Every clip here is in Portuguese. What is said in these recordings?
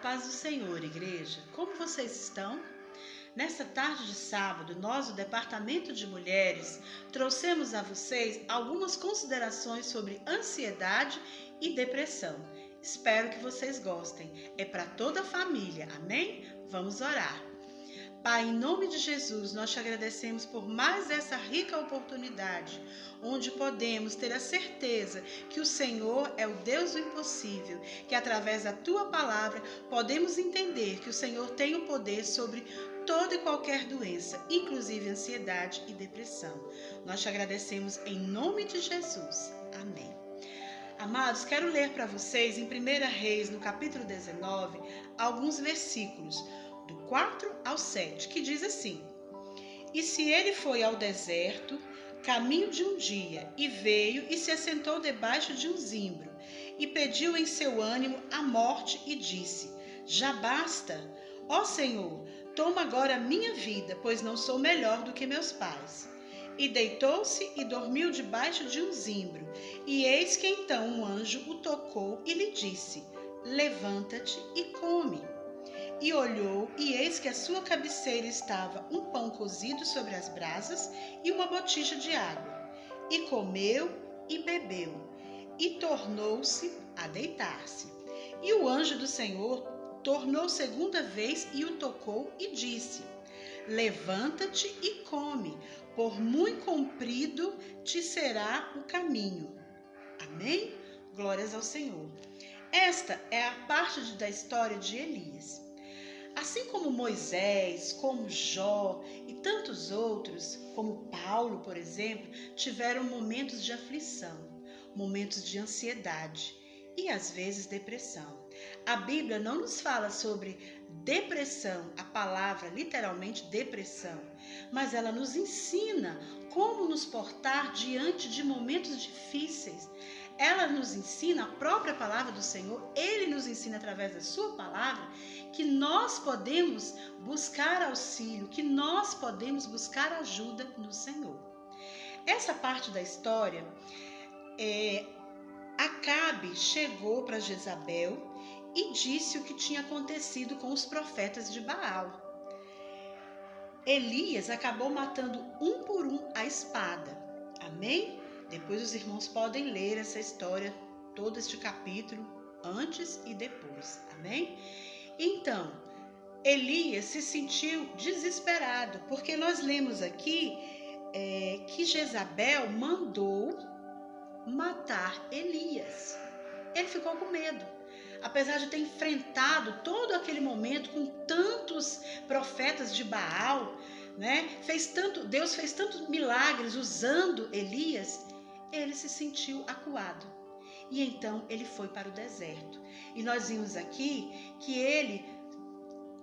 paz do Senhor, igreja. Como vocês estão? Nesta tarde de sábado, nós, do Departamento de Mulheres, trouxemos a vocês algumas considerações sobre ansiedade e depressão. Espero que vocês gostem. É para toda a família, amém? Vamos orar. Pai, em nome de Jesus, nós te agradecemos por mais essa rica oportunidade, onde podemos ter a certeza que o Senhor é o Deus do impossível, que através da tua palavra podemos entender que o Senhor tem o poder sobre toda e qualquer doença, inclusive ansiedade e depressão. Nós te agradecemos em nome de Jesus. Amém. Amados, quero ler para vocês em 1 Reis, no capítulo 19, alguns versículos, do 4 ao 7, que diz assim: E se ele foi ao deserto, caminho de um dia, e veio e se assentou debaixo de um zimbro, e pediu em seu ânimo a morte, e disse: Já basta, ó Senhor, toma agora a minha vida, pois não sou melhor do que meus pais. E deitou-se e dormiu debaixo de um zimbro, e eis que então um anjo o tocou e lhe disse: Levanta-te e come. E olhou, e eis que à sua cabeceira estava um pão cozido sobre as brasas e uma botija de água. E comeu e bebeu, e tornou-se a deitar-se. E o anjo do Senhor tornou segunda vez e o tocou e disse: Levanta-te e come, por muito comprido te será o caminho. Amém? Glórias ao Senhor. Esta é a parte da história de Elias. Assim como Moisés, como Jó e tantos outros, como Paulo, por exemplo, tiveram momentos de aflição, momentos de ansiedade e às vezes depressão. A Bíblia não nos fala sobre depressão, a palavra literalmente depressão, mas ela nos ensina como nos portar diante de momentos difíceis. Ela nos ensina, a própria palavra do Senhor, Ele nos ensina através da sua palavra, que nós podemos buscar auxílio, que nós podemos buscar ajuda no Senhor. Essa parte da história, Acabe chegou para Jezabel e disse o que tinha acontecido com os profetas de Baal. Elias acabou matando um por um à espada. Amém? Depois os irmãos podem ler essa história, todo este capítulo, antes e depois. Amém? Então, Elias se sentiu desesperado, porque nós lemos aqui que Jezabel mandou matar Elias. Ele ficou com medo. Apesar de ter enfrentado todo aquele momento com tantos profetas de Baal, né? Deus fez tantos milagres usando Elias, ele se sentiu acuado. E então ele foi para o deserto. E nós vimos aqui que ele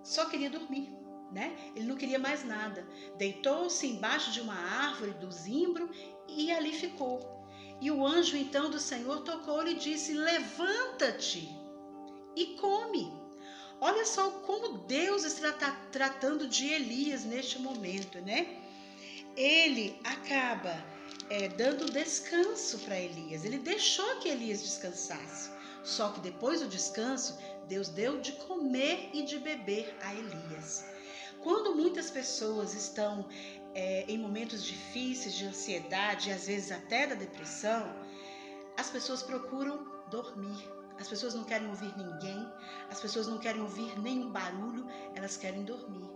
só queria dormir, né? Ele não queria mais nada. Deitou-se embaixo de uma árvore do zimbro e ali ficou. E o anjo então do Senhor tocou-lhe e disse: Levanta-te e come. Olha só como Deus está tratando de Elias neste momento, né? Ele acaba dando descanso para Elias. Ele deixou que Elias descansasse. Só que depois do descanso, Deus deu de comer e de beber a Elias. Quando muitas pessoas estão em momentos difíceis de ansiedade, e às vezes até da depressão, as pessoas procuram dormir. As pessoas não querem ouvir ninguém, as pessoas não querem ouvir nenhum barulho, elas querem dormir.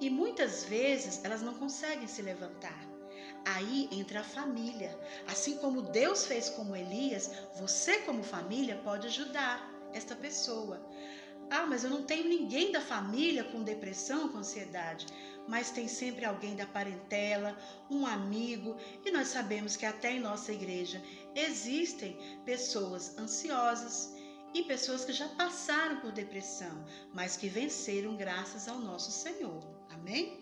E muitas vezes elas não conseguem se levantar. Aí entra a família. Assim como Deus fez com Elias, você como família pode ajudar esta pessoa. Ah, mas eu não tenho ninguém da família com depressão, com ansiedade. Mas tem sempre alguém da parentela, um amigo. E nós sabemos que até em nossa igreja existem pessoas ansiosas e pessoas que já passaram por depressão, mas que venceram graças ao nosso Senhor. Amém?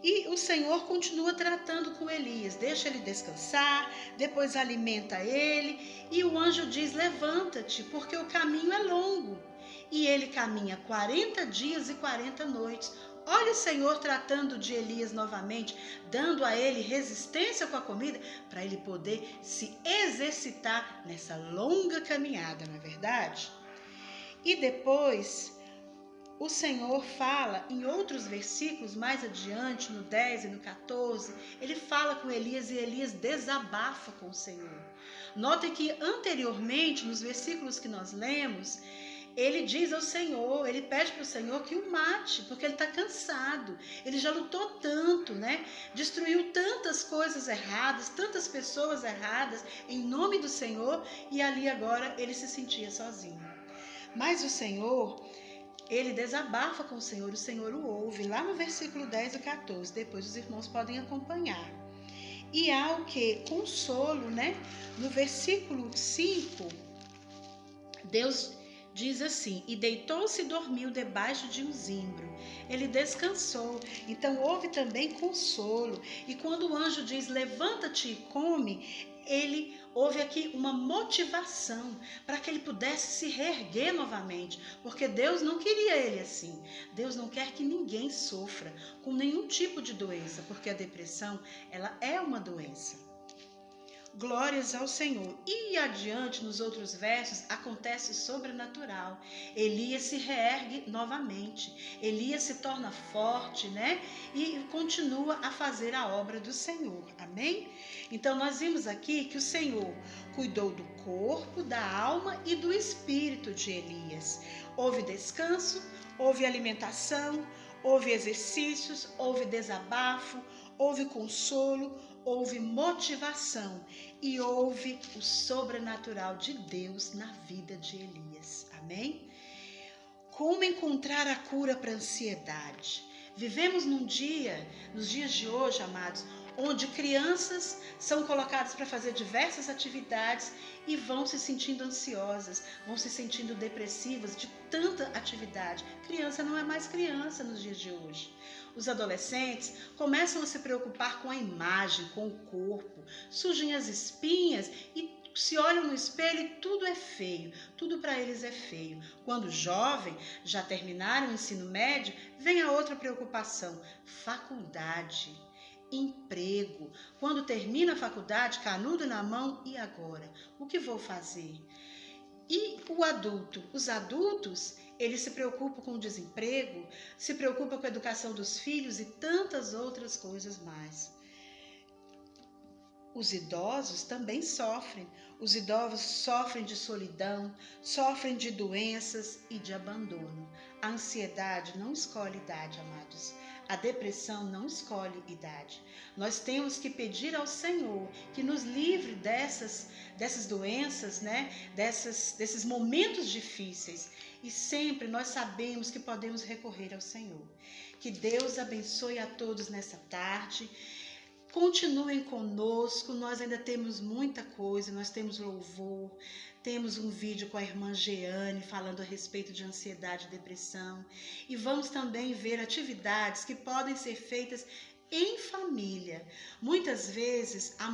E o Senhor continua tratando com Elias, deixa ele descansar, depois alimenta ele, e o anjo diz: levanta-te, porque o caminho é longo. E ele caminha 40 dias e 40 noites. Olha o Senhor tratando de Elias novamente, dando a ele resistência com a comida, para ele poder se exercitar nessa longa caminhada, não é verdade? E depois o Senhor fala em outros versículos mais adiante, no 10 e no 14, ele fala com Elias e Elias desabafa com o Senhor. Notem que anteriormente, nos versículos que nós lemos, ele diz ao Senhor, ele pede para o Senhor que o mate, porque ele está cansado. Ele já lutou tanto, né? Destruiu tantas coisas erradas, tantas pessoas erradas, em nome do Senhor, e ali agora ele se sentia sozinho. Mas o Senhor, ele desabafa com o Senhor o ouve, lá no versículo 10 e 14, depois os irmãos podem acompanhar. E há o que? Consolo, né? No versículo 5, Deus diz assim: e deitou-se e dormiu debaixo de um zimbro. Ele descansou. Então houve também consolo. E quando o anjo diz: levanta-te e come, ele houve aqui uma motivação para que ele pudesse se reerguer novamente, porque Deus não queria ele assim. Deus não quer que ninguém sofra com nenhum tipo de doença, porque a depressão, ela é uma doença. Glórias ao Senhor. E adiante, nos outros versos, acontece sobrenatural. Elias se reergue novamente. Elias se torna forte, né? E continua a fazer a obra do Senhor. Amém? Então, nós vimos aqui que o Senhor cuidou do corpo, da alma e do espírito de Elias. Houve descanso, houve alimentação, houve exercícios, houve desabafo, houve consolo, houve motivação e houve o sobrenatural de Deus na vida de Elias. Amém? Como encontrar a cura para a ansiedade? Vivemos nos dias de hoje, amados, onde crianças são colocadas para fazer diversas atividades e vão se sentindo ansiosas, vão se sentindo depressivas de tanta atividade. Criança não é mais criança nos dias de hoje. Os adolescentes começam a se preocupar com a imagem, com o corpo, surgem as espinhas e se olham no espelho e tudo é feio, tudo para eles é feio. Quando jovem, já terminaram o ensino médio, vem a outra preocupação, faculdade, emprego. Quando termina a faculdade, canudo na mão, e agora? O que vou fazer? E o adulto? Os adultos, eles se preocupam com o desemprego, se preocupam com a educação dos filhos e tantas outras coisas mais. Os idosos também sofrem. Os idosos sofrem de solidão, sofrem de doenças e de abandono. A ansiedade não escolhe idade, amados. A depressão não escolhe idade. Nós temos que pedir ao Senhor que nos livre dessas doenças, né? Desses momentos difíceis. E sempre nós sabemos que podemos recorrer ao Senhor. Que Deus abençoe a todos nessa tarde. Continuem conosco, nós ainda temos muita coisa, nós temos louvor, temos um vídeo com a irmã Jeane falando a respeito de ansiedade e depressão. E vamos também ver atividades que podem ser feitas em família. Muitas vezes as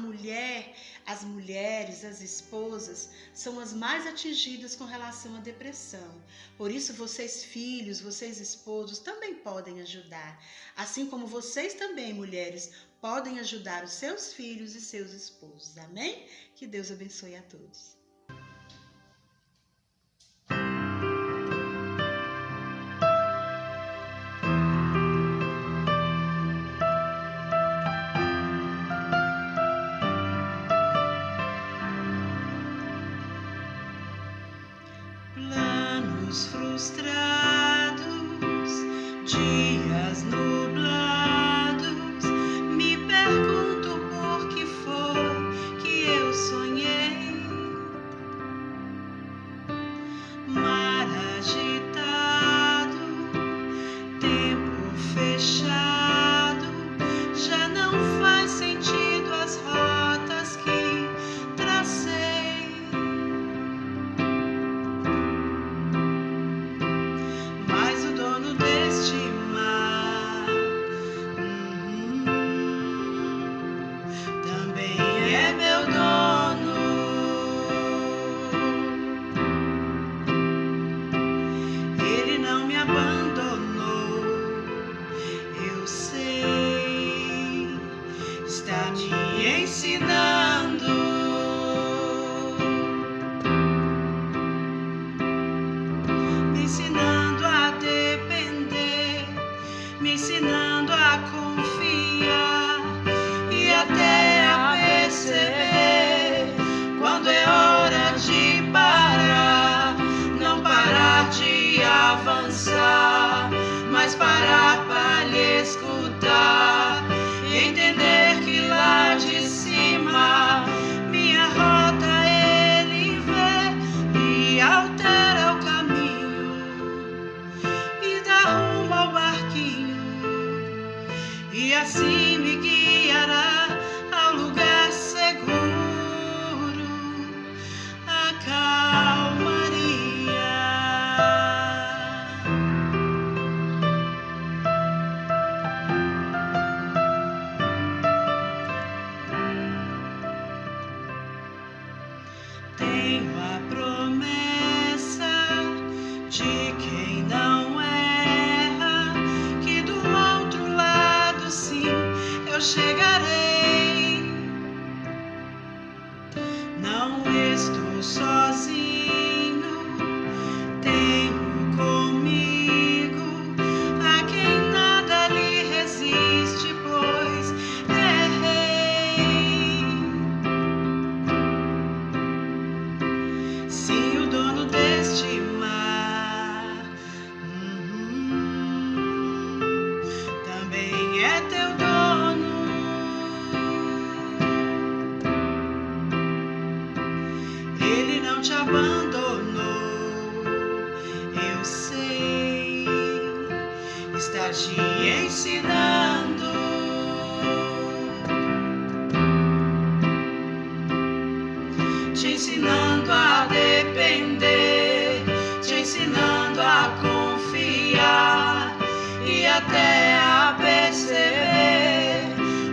mulheres, as esposas, são as mais atingidas com relação à depressão. Por isso, vocês filhos, vocês esposos, também podem ajudar. Assim como vocês também, mulheres, podem ajudar os seus filhos e seus esposos. Amém? Que Deus abençoe a todos. Planos frustrados, dias nublados, me pergunto por que foi que eu sonhei. Mar agitado, tempo fechado, já não faz sentido as rotas que tracei. Tenho a promessa de quem não erra, que do outro lado sim eu chegarei. Não estou sozinho, tenho comigo a quem nada lhe resiste, pois é rei. Sim, o dono deste mar também é teu dono. Ele não te abandonou, eu sei, está te ensinando. Te ensinando a depender, te ensinando a confiar e até a perceber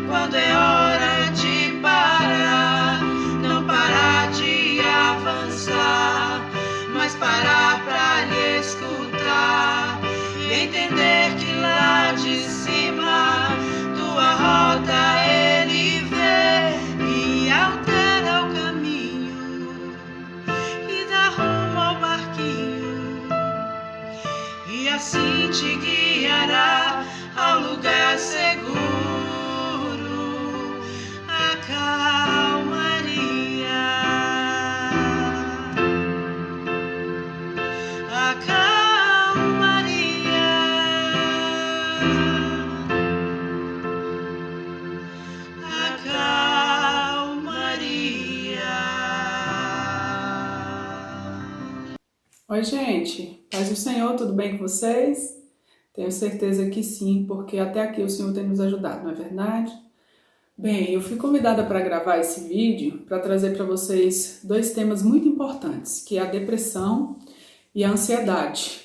quando é hora de parar. Não parar de avançar, mas parar pra lhe escutar e entender que lá de cima tua rota ele vê e altera o caminho e dá rumo ao barquinho, e assim te guiará ao lugar seguro. A calmaria, a calmaria, a calmaria. Oi, gente, paz do Senhor, tudo bem com vocês? Tenho certeza que sim, porque até aqui o Senhor tem nos ajudado, não é verdade? Bem, eu fui convidada para gravar esse vídeo para trazer para vocês dois temas muito importantes, que é a depressão e a ansiedade.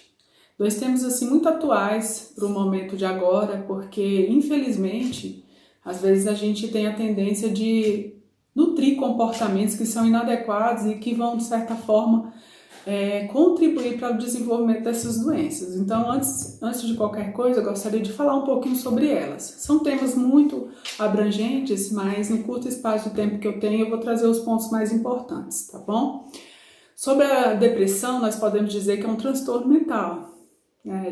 Dois temas assim muito atuais para o momento de agora, porque infelizmente, às vezes a gente tem a tendência de nutrir comportamentos que são inadequados e que vão, de certa forma, contribuir para o desenvolvimento dessas doenças. Então, antes de qualquer coisa, eu gostaria de falar um pouquinho sobre elas. São temas muito abrangentes, mas no curto espaço de tempo que eu tenho, eu vou trazer os pontos mais importantes, tá bom? Sobre a depressão, nós podemos dizer que é um transtorno mental.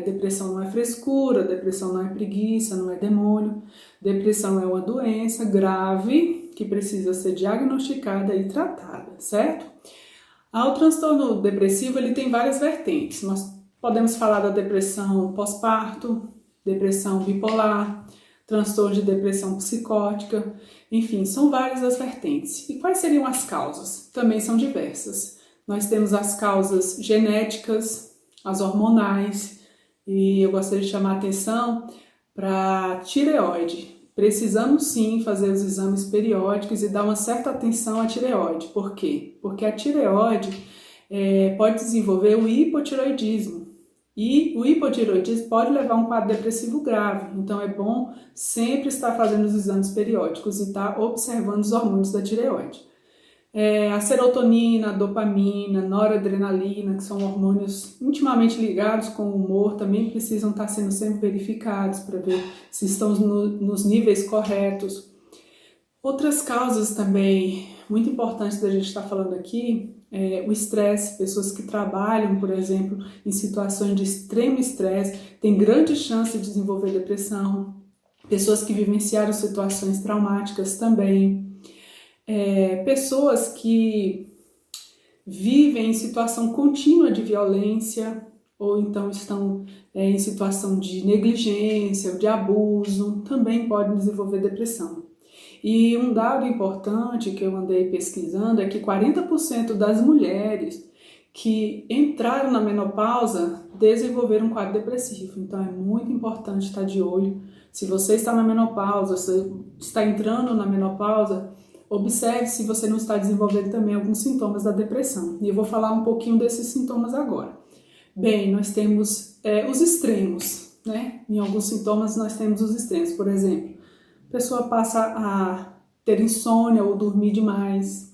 Depressão não é frescura, depressão não é preguiça, não é demônio. Depressão é uma doença grave que precisa ser diagnosticada e tratada, certo? O transtorno depressivo ele tem várias vertentes. Nós podemos falar da depressão pós-parto, depressão bipolar, transtorno de depressão psicótica, enfim, são várias as vertentes. E quais seriam as causas? Também são diversas. Nós temos as causas genéticas, as hormonais, e eu gostaria de chamar a atenção para a tireoide. Precisamos sim fazer os exames periódicos e dar uma certa atenção à tireoide. Por quê? Porque a tireoide pode desenvolver o hipotireoidismo. E o hipotireoidismo pode levar a um quadro depressivo grave. Então é bom sempre estar fazendo os exames periódicos e estar observando os hormônios da tireoide. A serotonina, a dopamina, a noradrenalina, que são hormônios intimamente ligados com o humor, também precisam estar sendo sempre verificados para ver se estão nos níveis corretos. Outras causas também muito importantes da gente estar falando aqui é o estresse. Pessoas que trabalham, por exemplo, em situações de extremo estresse têm grande chance de desenvolver depressão. Pessoas que vivenciaram situações traumáticas também. Pessoas que vivem em situação contínua de violência ou então estão em situação de negligência, de abuso, também podem desenvolver depressão. E um dado importante que eu andei pesquisando é que 40% das mulheres que entraram na menopausa desenvolveram um quadro depressivo. Então é muito importante estar de olho. Se você está na menopausa, se está entrando na menopausa, observe se você não está desenvolvendo também alguns sintomas da depressão. E eu vou falar um pouquinho desses sintomas agora. Bem, nós temos os extremos, né? Em alguns sintomas nós temos os extremos. Por exemplo, a pessoa passa a ter insônia ou dormir demais,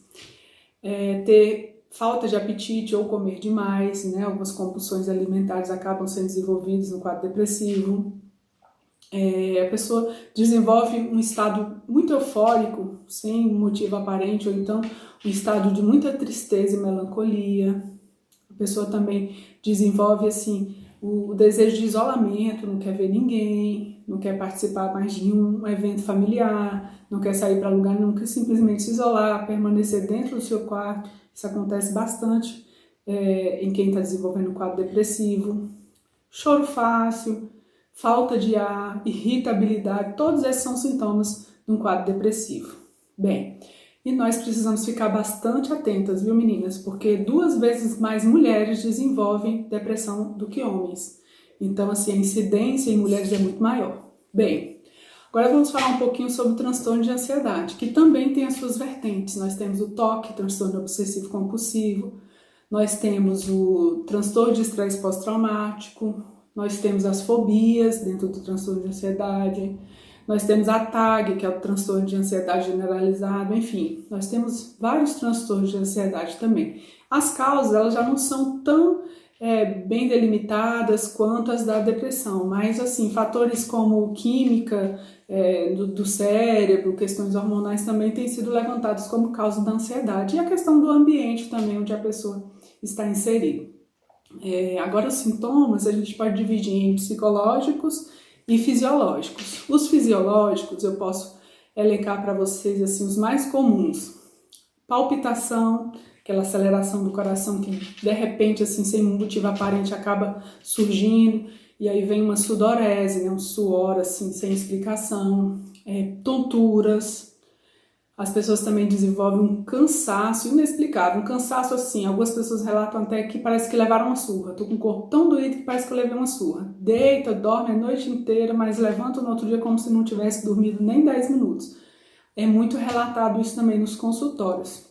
ter falta de apetite ou comer demais, né? Algumas compulsões alimentares acabam sendo desenvolvidas no quadro depressivo. A pessoa desenvolve um estado muito eufórico, sem motivo aparente, ou então um estado de muita tristeza e melancolia. A pessoa também desenvolve assim o desejo de isolamento, não quer ver ninguém, não quer participar mais de um evento familiar, não quer sair para lugar nenhum, quer simplesmente se isolar, permanecer dentro do seu quarto. Isso acontece bastante em quem está desenvolvendo um quadro depressivo. Choro fácil, falta de ar, irritabilidade, todos esses são sintomas de um quadro depressivo. Bem, e nós precisamos ficar bastante atentas, viu, meninas? Porque 2 vezes mais mulheres desenvolvem depressão do que homens. Então, assim, a incidência em mulheres é muito maior. Bem, agora vamos falar um pouquinho sobre o transtorno de ansiedade, que também tem as suas vertentes. Nós temos o TOC, transtorno obsessivo compulsivo, nós temos o transtorno de estresse pós-traumático, nós temos as fobias dentro do transtorno de ansiedade, nós temos a TAG, que é o transtorno de ansiedade generalizado, enfim, nós temos vários transtornos de ansiedade também. As causas, elas já não são tão bem delimitadas quanto as da depressão, mas assim, fatores como química do cérebro, questões hormonais também têm sido levantados como causa da ansiedade, e a questão do ambiente também, onde a pessoa está inserida. Agora, os sintomas a gente pode dividir em psicológicos e fisiológicos. Os fisiológicos eu posso elencar para vocês assim, os mais comuns. Palpitação, aquela aceleração do coração que de repente, assim, sem um motivo aparente, acaba surgindo, e aí vem uma sudorese, né, um suor assim, sem explicação, tonturas. As pessoas também desenvolvem um cansaço inexplicável, um cansaço assim, algumas pessoas relatam até que parece que levaram uma surra. Estou com o corpo tão doído que parece que eu levei uma surra. Deita, dorme a noite inteira, mas levanta no outro dia como se não tivesse dormido nem 10 minutos. É muito relatado isso também nos consultórios.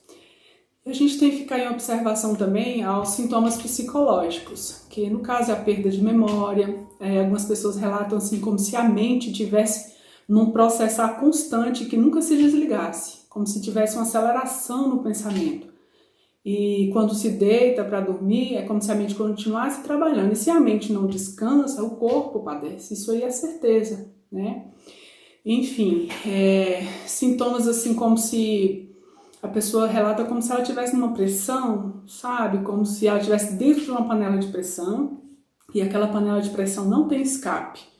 A gente tem que ficar em observação também aos sintomas psicológicos, que no caso é a perda de memória. Algumas pessoas relatam assim como se a mente tivesse num processar constante que nunca se desligasse, como se tivesse uma aceleração no pensamento. E quando se deita para dormir, é como se a mente continuasse trabalhando. E se a mente não descansa, o corpo padece. Isso aí é certeza, né? Enfim, sintomas assim como se a pessoa relata como se ela estivesse numa pressão, sabe? Como se ela estivesse dentro de uma panela de pressão e aquela panela de pressão não tem escape.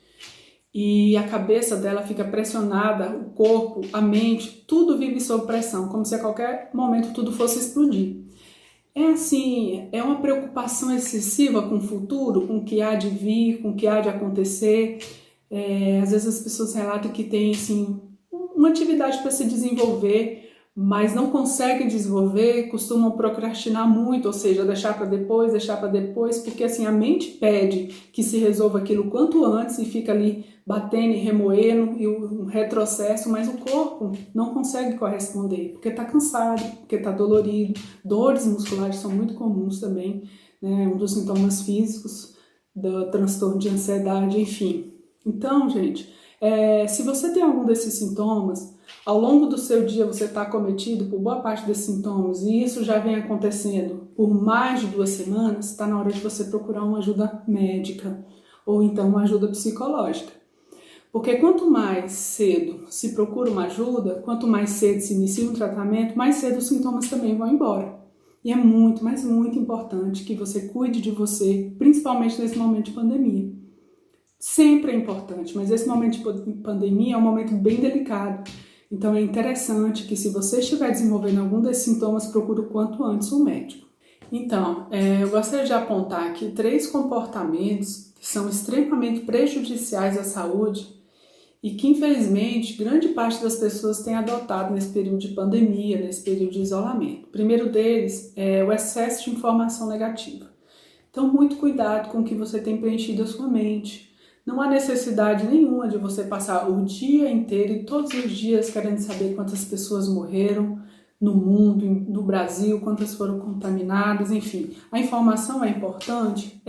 E a cabeça dela fica pressionada, o corpo, a mente, tudo vive sob pressão, como se a qualquer momento tudo fosse explodir. É uma preocupação excessiva com o futuro, com o que há de vir, com o que há de acontecer. Às vezes as pessoas relatam que tem assim, uma atividade para se desenvolver, mas não conseguem desenvolver, costumam procrastinar muito, ou seja, deixar para depois, porque assim a mente pede que se resolva aquilo quanto antes e fica ali batendo e remoendo e um retrocesso, mas o corpo não consegue corresponder, porque está cansado, porque está dolorido. Dores musculares são muito comuns também, né? Um dos sintomas físicos do transtorno de ansiedade, enfim. Então, gente, se você tem algum desses sintomas, ao longo do seu dia você está acometido por boa parte desses sintomas e isso já vem acontecendo por mais de 2 semanas, está na hora de você procurar uma ajuda médica ou então uma ajuda psicológica. Porque quanto mais cedo se procura uma ajuda, quanto mais cedo se inicia um tratamento, mais cedo os sintomas também vão embora. E é muito, mas muito importante que você cuide de você, principalmente nesse momento de pandemia. Sempre é importante, mas esse momento de pandemia é um momento bem delicado. Então é interessante que se você estiver desenvolvendo algum desses sintomas, procure o quanto antes um médico. Então, eu gostaria de apontar aqui 3 comportamentos que são extremamente prejudiciais à saúde e que, infelizmente, grande parte das pessoas tem adotado nesse período de pandemia, nesse período de isolamento. O primeiro deles é o excesso de informação negativa. Então, muito cuidado com o que você tem preenchido a sua mente. Não há necessidade nenhuma de você passar o dia inteiro e todos os dias querendo saber quantas pessoas morreram no mundo, no Brasil, quantas foram contaminadas, enfim. A informação é importante,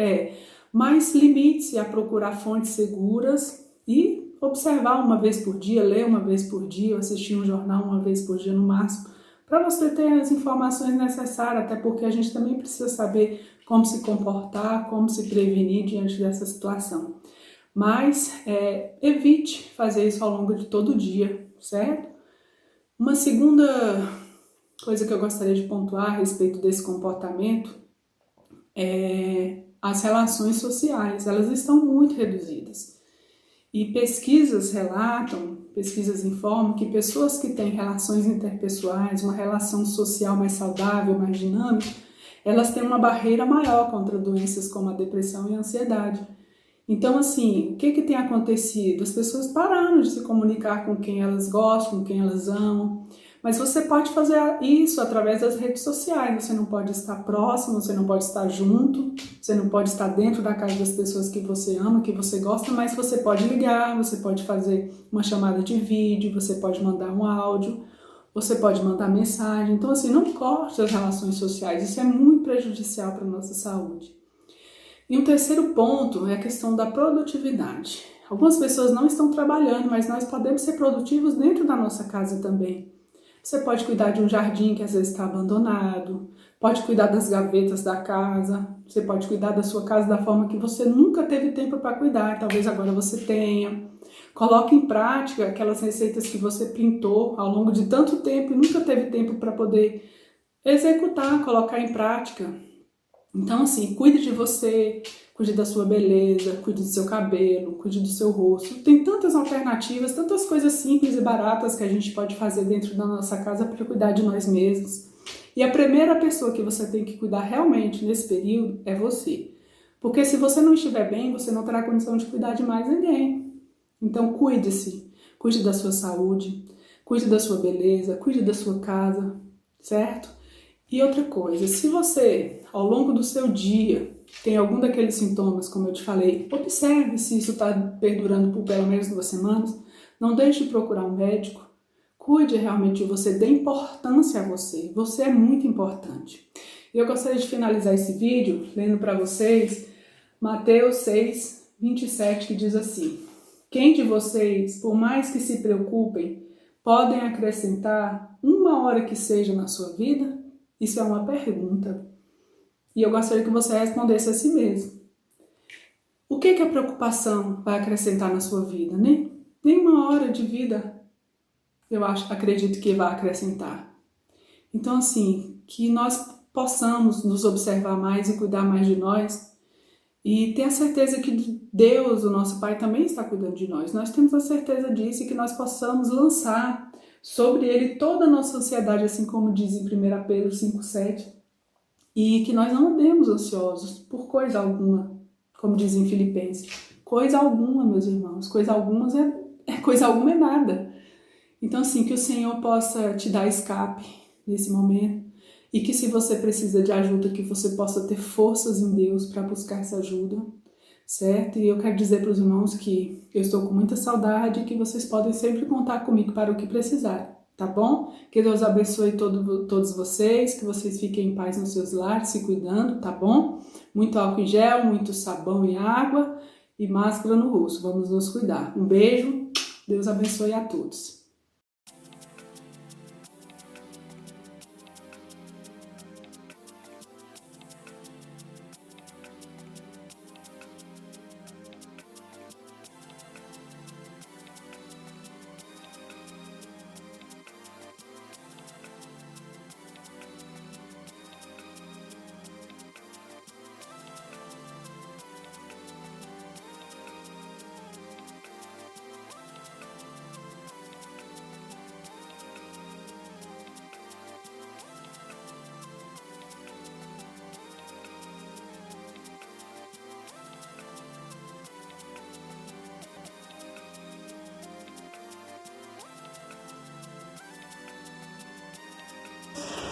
mas limite-se a procurar fontes seguras e observar uma vez por dia, ler uma vez por dia, assistir um jornal uma vez por dia no máximo, para você ter as informações necessárias, até porque a gente também precisa saber como se comportar, como se prevenir diante dessa situação. Mas evite fazer isso ao longo de todo o dia, certo? Uma segunda coisa que eu gostaria de pontuar a respeito desse comportamento é as relações sociais. Elas estão muito reduzidas. E pesquisas relatam, pesquisas informam que pessoas que têm relações interpessoais, uma relação social mais saudável, mais dinâmica, elas têm uma barreira maior contra doenças como a depressão e a ansiedade. Então, assim, o que tem acontecido? As pessoas pararam de se comunicar com quem elas gostam, com quem elas amam. Mas você pode fazer isso através das redes sociais. Você não pode estar próximo, você não pode estar junto, você não pode estar dentro da casa das pessoas que você ama, que você gosta, mas você pode ligar, você pode fazer uma chamada de vídeo, você pode mandar um áudio, você pode mandar mensagem. Então, assim, não corte as relações sociais. Isso é muito prejudicial para a nossa saúde. E um terceiro ponto é a questão da produtividade. Algumas pessoas não estão trabalhando, mas nós podemos ser produtivos dentro da nossa casa também. Você pode cuidar de um jardim que às vezes está abandonado, pode cuidar das gavetas da casa, você pode cuidar da sua casa da forma que você nunca teve tempo para cuidar, talvez agora você tenha. Coloque em prática aquelas receitas que você printou ao longo de tanto tempo e nunca teve tempo para poder executar, colocar em prática. Então, assim, cuide de você, cuide da sua beleza, cuide do seu cabelo, cuide do seu rosto. Tem tantas alternativas, tantas coisas simples e baratas que a gente pode fazer dentro da nossa casa para cuidar de nós mesmos. E a primeira pessoa que você tem que cuidar realmente nesse período é você. Porque se você não estiver bem, você não terá condição de cuidar de mais ninguém. Então, cuide-se, cuide da sua saúde, cuide da sua beleza, cuide da sua casa, certo? E outra coisa, se você, ao longo do seu dia, tem algum daqueles sintomas, como eu te falei, observe se isso está perdurando por pelo menos 2 semanas, não deixe de procurar um médico, cuide realmente de você, dê importância a você, você é muito importante. E eu gostaria de finalizar esse vídeo lendo para vocês Mateus 6, 27, que diz assim: quem de vocês, por mais que se preocupem, podem acrescentar 1 hora que seja na sua vida? Isso é uma pergunta. E eu gostaria que você respondesse a si mesmo. O que a preocupação vai acrescentar na sua vida? Nem 1 hora de vida, acredito que vai acrescentar. Então, assim, que nós possamos nos observar mais e cuidar mais de nós e ter a certeza que Deus, o nosso Pai, também está cuidando de nós. Nós temos a certeza disso e que nós possamos lançar sobre Ele toda a nossa ansiedade, assim como diz em 1 Pedro 5,7, e que nós não andemos ansiosos por coisa alguma, como diz em Filipenses. Coisa alguma, meus irmãos, coisa alguma é nada. Então, assim, que o Senhor possa te dar escape nesse momento e que, se você precisa de ajuda, que você possa ter forças em Deus para buscar essa ajuda, certo? E eu quero dizer para os irmãos que eu estou com muita saudade e que vocês podem sempre contar comigo para o que precisar, tá bom? Que Deus abençoe todos vocês, que vocês fiquem em paz nos seus lares, se cuidando, tá bom? Muito álcool em gel, muito sabão e água e máscara no rosto. Vamos nos cuidar. Um beijo, Deus abençoe a todos.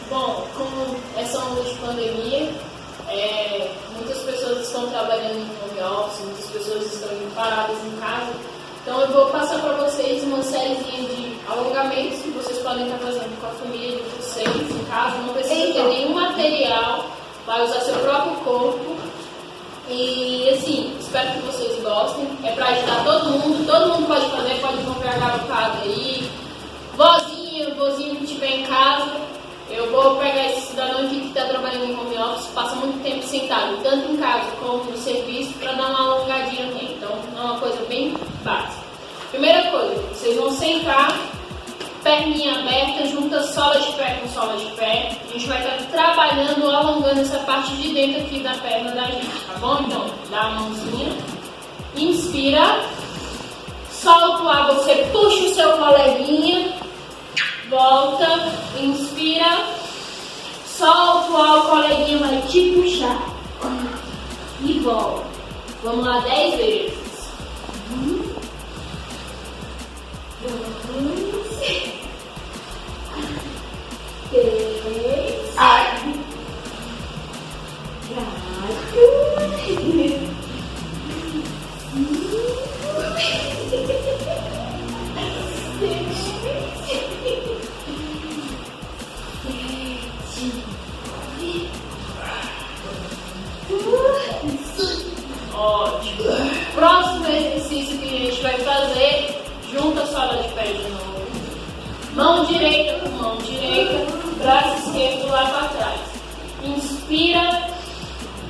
Bom, como essa onda de pandemia, muitas pessoas estão trabalhando em home office, muitas pessoas estão paradas em casa. Então eu vou passar para vocês uma sériezinha de alongamentos que vocês podem estar fazendo com a família de vocês em casa. Não precisa ter nenhum material, vai usar seu próprio corpo. E assim, espero que vocês gostem. É para ajudar todo mundo pode fazer, pode comprar garrafada aí. Vozinho que estiver em casa. eu vou pegar esse cidadão aqui que está trabalhando em home office, passa muito tempo sentado, tanto em casa como no serviço, para dar uma alongadinha nele. Então, é uma coisa bem básica. Primeira coisa, vocês vão sentar, perninha aberta, junta sola de pé com sola de pé. A gente vai estar trabalhando, alongando essa parte de dentro aqui da perna da gente, tá bom? Então, dá a mãozinha, inspira, solta o ar, você puxa o seu coleguinha, volta, inspira, solta o ar, o coleguinha vai te puxar e volta. Vamos lá 10 vezes. 3, 4, 7. Ótimo. Próximo exercício que a gente vai fazer, junta a sola de pé de novo. Mão direita com mão direita, braço esquerdo lá para trás. Inspira,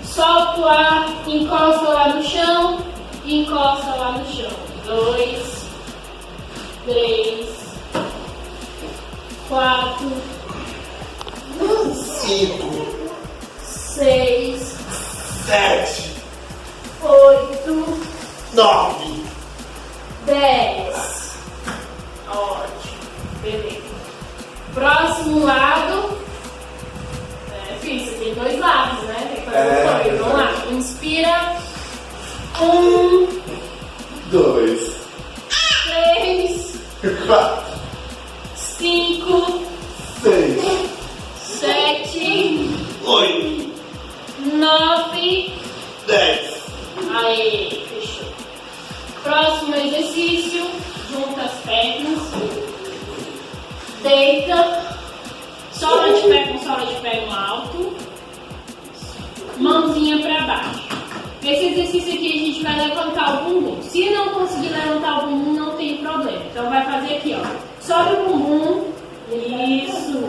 solta o ar, encosta lá no chão, encosta lá no chão. 2, 3, 4, 5, 6, 7, 8, 9. 10. Ótimo. Beleza. Próximo lado. Isso tem 2 lados, né? Tem que fazer os 2. Vamos lá. Inspira. 1, 2, 3, 4, 5, 6, 7, 8, 9. 10. Aí, fechou. Próximo exercício. Junta as pernas. Deita. Sola de pé com sola de pé no alto. Mãozinha para baixo. Esse exercício aqui a gente vai levantar o bumbum. Se não conseguir levantar o bumbum, não tem problema. Então vai fazer aqui, ó. Sobe o bumbum. Isso.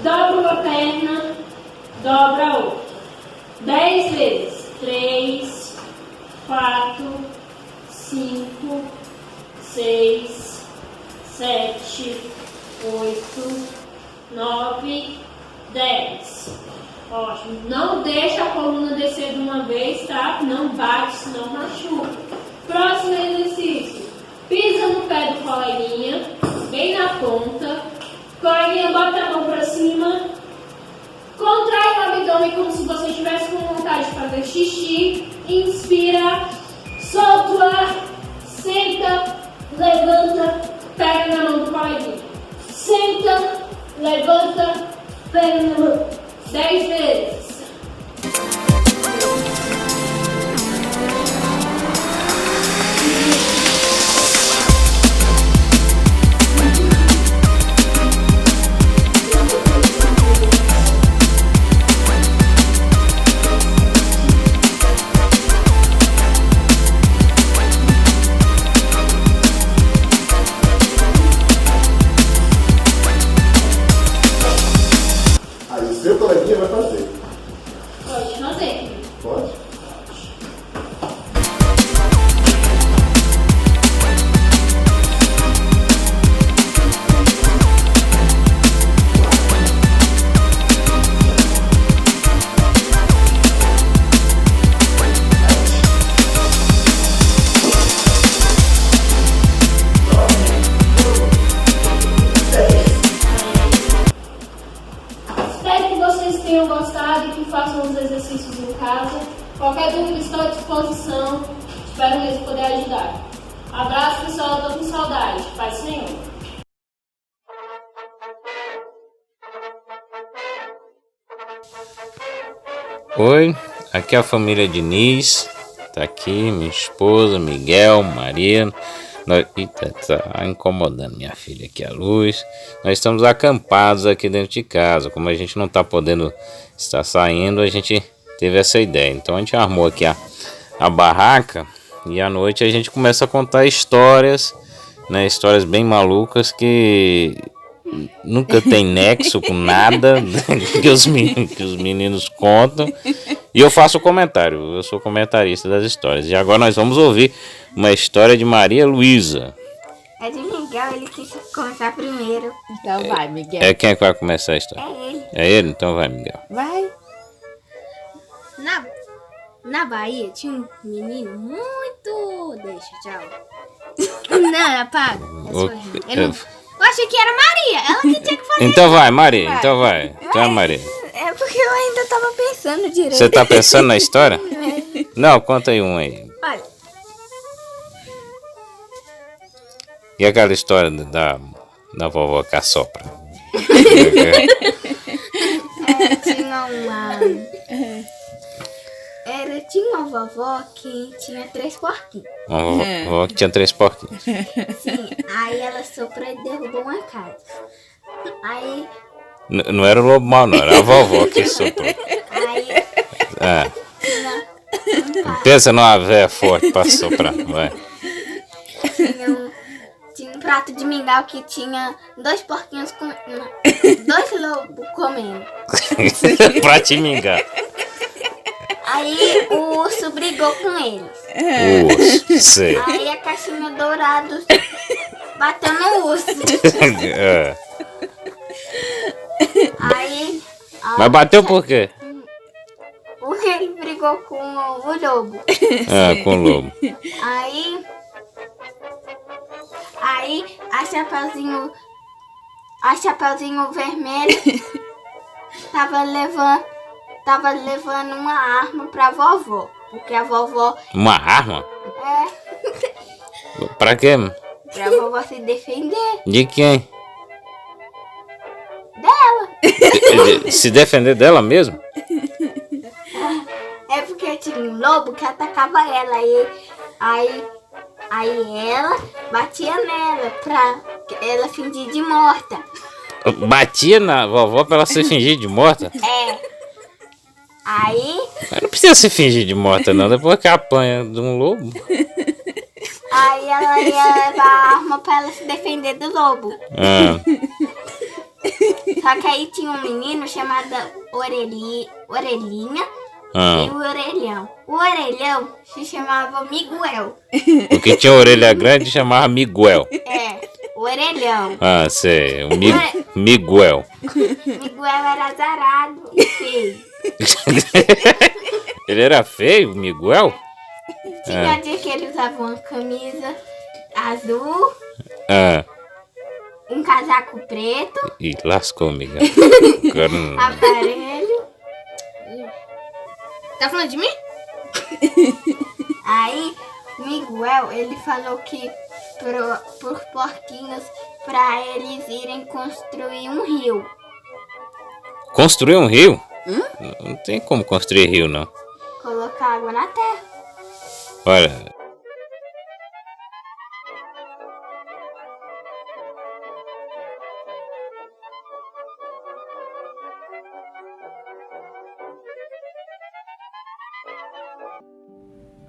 Dobra uma perna. Dobra a outra. 10 vezes. 3, 4, 5, 6, 7, 8, 9, 10. Ótimo. Não deixa a coluna descer de uma vez, tá? Não bate, senão machuca. Próximo exercício. Pisa no pé do coleguinha, bem na ponta. Coleguinha, bota a mão pra cima. Contrai o abdômen como se você estivesse com vontade de fazer xixi. Inspira. Solta o ar. Senta. Levanta. Pega na mão do coleguinha. Senta. Levanta. Pega na mão. 10 vezes. Aí o seu coleguinha vai fazer. Pode fazer. Pode? Espero que vocês tenham gostado e que façam os exercícios em casa. Qualquer dúvida, estou à disposição. Espero mesmo poder ajudar. Abraço, pessoal. Estou com saudade. Paz do Senhor. Oi, aqui é a família Diniz, tá aqui minha esposa, Miguel, Maria, eita, tá incomodando minha filha aqui a luz. Nós estamos acampados aqui dentro de casa, como a gente não tá podendo estar saindo, a gente teve essa ideia. Então a gente armou aqui a barraca e à noite a gente começa a contar histórias, né, histórias bem malucas que nunca tem nexo com nada que os meninos contam. E eu faço o comentário, eu sou comentarista das histórias. E agora nós vamos ouvir uma história de Maria Luísa. É de Miguel, ele quis começar primeiro. Então vai, Miguel. É quem é que vai começar a história? É ele. É ele? Então vai, Miguel. Vai. Na Bahia tinha um menino muito... Deixa, tchau. Não, apaga. Eu achei que era Maria, ela que tinha que fazer. Então vai, Maria, então vai. Então vai, Maria. É porque eu ainda tava pensando direito. Você tá pensando na história? Não, conta aí um aí. Olha, E aquela história da vovó Caçopra? tinha uma... Tinha uma vovó que tinha 3 porquinhos. Uma vovó que tinha 3 porquinhos. Sim, aí ela soprou e derrubou uma casa. Aí, Não era o lobo mau, não. Era a vovó que soprou. aí É. tinha um pai. Pensa numa véia forte pra soprar. Vai. Tinha um prato de mingau que tinha 2 porquinhos com 2 lobos comendo. Pra te mingar. Aí o urso brigou com eles. Urso, sei. Aí a caixinha dourada bateu no urso. É. Aí Mas bateu por quê? porque ele brigou com o lobo. Ah, com o lobo. Aí a Chapeuzinho Vermelho tava levando uma arma pra vovó. Porque a vovó Uma arma? é Pra quê? pra vovó se defender De quem? dela. Se defender dela mesmo? É porque tinha um lobo que atacava ela. Aí ela batia nela pra ela fingir de morta. Batia na vovó pra ela se fingir de morta? É. Aí Mas não precisa se fingir de morta, não. Depois que apanha de um lobo. ela ia levar a arma pra ela se defender do lobo. Ah, Só que aí tinha um menino chamado Orelhinha e ah. o Orelhão. O Orelhão se chamava Miguel. O que tinha orelha grande chamava Miguel. É, o Orelhão. Ah, sei. O Miguel. Miguel era azarado e feio. Ele era feio, Miguel? Tinha dia que ele usava uma camisa azul, Ah, um casaco preto, e lascou, Miguel. Agora não- aparelho. Tá falando de mim? Aí, Miguel, ele falou que por porquinhos pra eles irem construir um rio. Construir um rio? Não tem como construir rio, não. Colocar água na terra. Olha.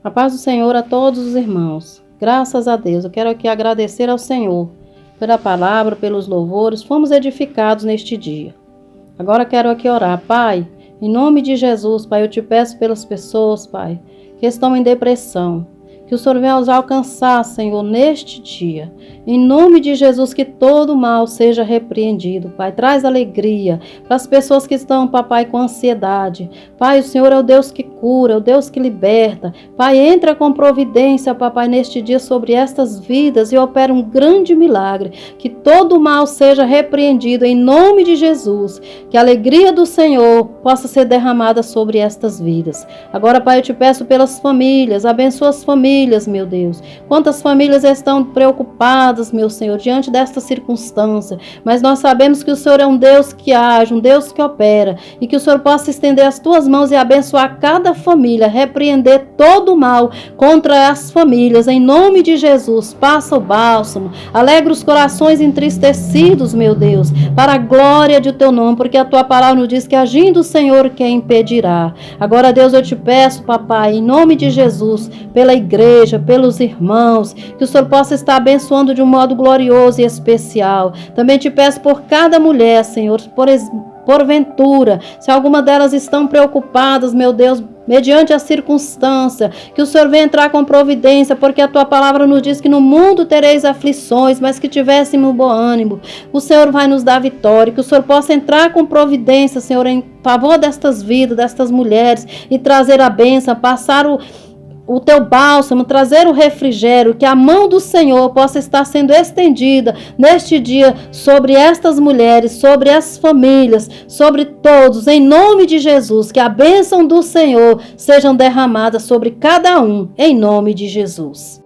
A paz do Senhor a todos os irmãos. Graças a Deus. Eu quero aqui agradecer ao Senhor pela palavra, pelos louvores. Fomos edificados neste dia. Agora quero aqui orar. Pai, em nome de Jesus, Pai, eu te peço pelas pessoas, Pai, que estão em depressão. Que o Senhor venha os alcançar, Senhor, neste dia. Em nome de Jesus, que todo mal seja repreendido, Pai. Traz alegria para as pessoas que estão, Papai, com ansiedade. Pai, o Senhor é o Deus que cura, é o Deus que liberta. Pai, entra com providência, Papai, neste dia sobre estas vidas e opera um grande milagre. Que todo mal seja repreendido em nome de Jesus. Que a alegria do Senhor possa ser derramada sobre estas vidas. Agora, Pai, eu te peço pelas famílias, abençoa as famílias, meu Deus. Quantas famílias estão preocupadas, meu Senhor, diante desta circunstância, mas nós sabemos que o Senhor é um Deus que age, um Deus que opera, e que o Senhor possa estender as tuas mãos e abençoar cada família, repreender todo o mal contra as famílias, em nome de Jesus. Passa o bálsamo, alegra os corações entristecidos, meu Deus, para a glória de teu nome, porque a tua palavra nos diz que agindo o Senhor, quem impedirá? Agora, Deus, eu te peço, Papai, em nome de Jesus, pela igreja, igreja, pelos irmãos, que o Senhor possa estar abençoando de um modo glorioso e especial. Também te peço por cada mulher, Senhor, porventura, se alguma delas estão preocupadas, meu Deus, mediante a circunstância, que o Senhor venha entrar com providência, porque a tua palavra nos diz que no mundo tereis aflições, mas que tivéssemos bom ânimo. O Senhor vai nos dar vitória, que o Senhor possa entrar com providência, Senhor, em favor destas vidas, destas mulheres, e trazer a bênção, passar o teu bálsamo, trazer o refrigério, que a mão do Senhor possa estar sendo estendida neste dia sobre estas mulheres, sobre as famílias, sobre todos, em nome de Jesus, que a bênção do Senhor sejam derramadas sobre cada um, em nome de Jesus.